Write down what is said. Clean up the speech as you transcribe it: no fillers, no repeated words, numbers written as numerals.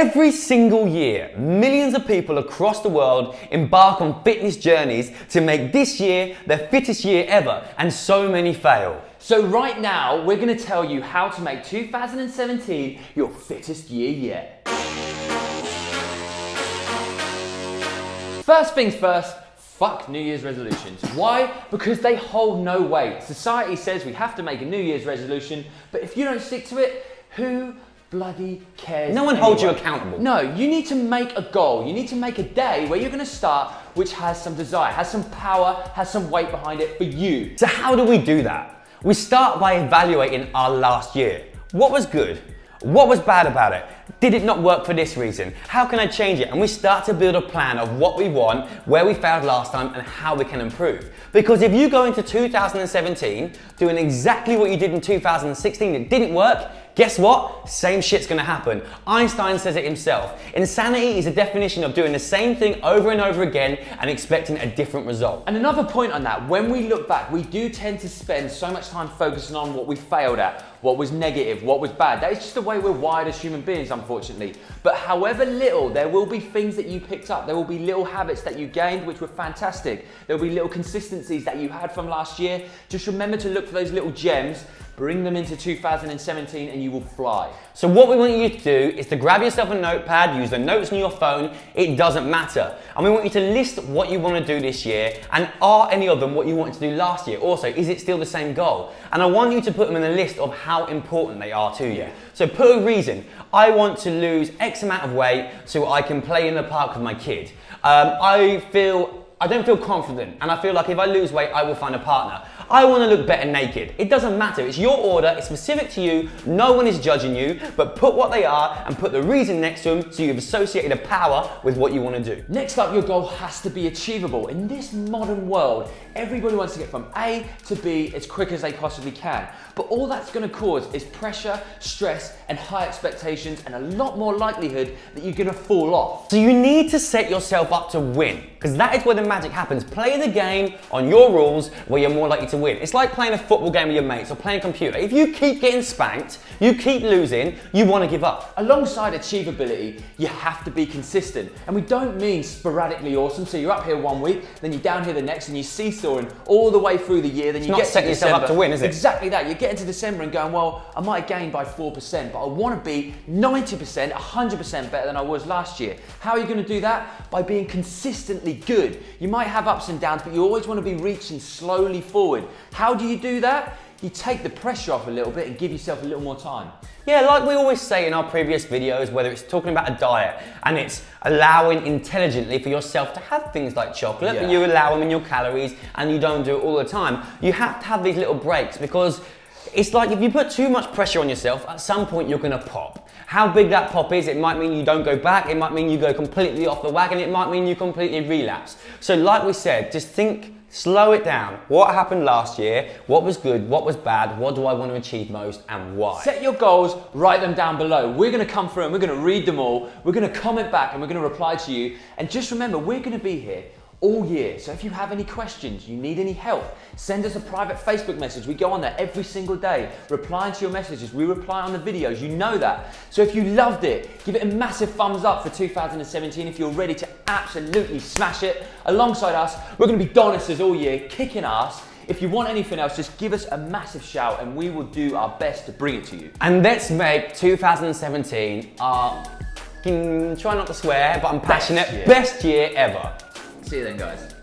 Every single year, millions of people across the world embark on fitness journeys to make this year their fittest year ever, and so many fail. So right now, we're going to tell you how to make 2017 your fittest year yet. First things first, fuck New Year's resolutions. Why? Because they hold no weight. Society says we have to make a New Year's resolution, but if you don't stick to it, who bloody cares? No one holds you accountable. No, you need to make a goal. You need to make a day where you're going to start which has some desire, has some power, has some weight behind it for you. So how do we do that? We start by evaluating our last year. What was good? What was bad about it? Did it not work for this reason? How can I change it? And we start to build a plan of what we want, where we failed last time, and how we can improve. Because if you go into 2017 doing exactly what you did in 2016, it didn't work, guess what? Same shit's gonna happen. Einstein says it himself. Insanity is a definition of doing the same thing over and over again and expecting a different result. And another point on that, when we look back, we do tend to spend so much time focusing on what we failed at, what was negative, what was bad. That is just the way we're wired as human beings, unfortunately. But however little, there will be things that you picked up. There will be little habits that you gained, which were fantastic. There will be little consistencies that you had from last year. Just remember to look for those little gems, bring them into 2017 and you will fly. So what we want you to do is to grab yourself a notepad, use the notes on your phone, it doesn't matter. And we want you to list what you want to do this year, and are any of them what you wanted to do last year? Also, is it still the same goal? And I want you to put them in a list of how important they are to you. So put a reason. I want to lose X amount of weight so I can play in the park with my kid. I don't feel confident, and I feel like if I lose weight, I will find a partner. I want to look better naked. It doesn't matter, it's your order, it's specific to you, no one is judging you, but put what they are and put the reason next to them so you've associated a power with what you want to do. Next up, your goal has to be achievable. In this modern world, everybody wants to get from A to B as quick as they possibly can. But all that's going to cause is pressure, stress, and high expectations, and a lot more likelihood that you're going to fall off. So you need to set yourself up to win, because that is where the magic happens. Play the game on your rules where you're more likely to win. It's like playing a football game with your mates or playing a computer. If you keep getting spanked, you keep losing, you want to give up. Alongside achievability, you have to be consistent. And we don't mean sporadically awesome, so you're up here one week, then you're down here the next, and you're seesawing all the way through the year, then you get to setting yourself up to win, is it? Exactly that. You get into December and going, well, I might gain by 4%, but I want to be 90%, 100% better than I was last year. How are you going to do that? By being consistently good. You might have ups and downs, but you always want to be reaching slowly forward. How do you do that? You take the pressure off a little bit and give yourself a little more time. Yeah, like we always say in our previous videos, whether it's talking about a diet and it's allowing intelligently for yourself to have things like chocolate, but you allow them in your calories and you don't do it all the time. You have to have these little breaks, because it's like if you put too much pressure on yourself, at some point you're gonna pop. How big that pop is, it might mean you don't go back, it might mean you go completely off the wagon, it might mean you completely relapse. So like we said, just think, slow it down. What happened last year? What was good? What was bad? What do I want to achieve most and why? Set your goals, write them down below. We're going to come through and we're going to read them all. We're going to comment back and we're going to reply to you. And just remember, we're going to be here all year. So if you have any questions, you need any help, send us a private Facebook message. We go on there every single day, replying to your messages. We reply on the videos, you know that. So if you loved it, give it a massive thumbs up for 2017 if you're ready to absolutely smash it. Alongside us, we're gonna be Donisters all year, kicking ass. If you want anything else, just give us a massive shout and we will do our best to bring it to you. And let's make 2017 our, try not to swear, but I'm passionate, best year ever. See you then, guys.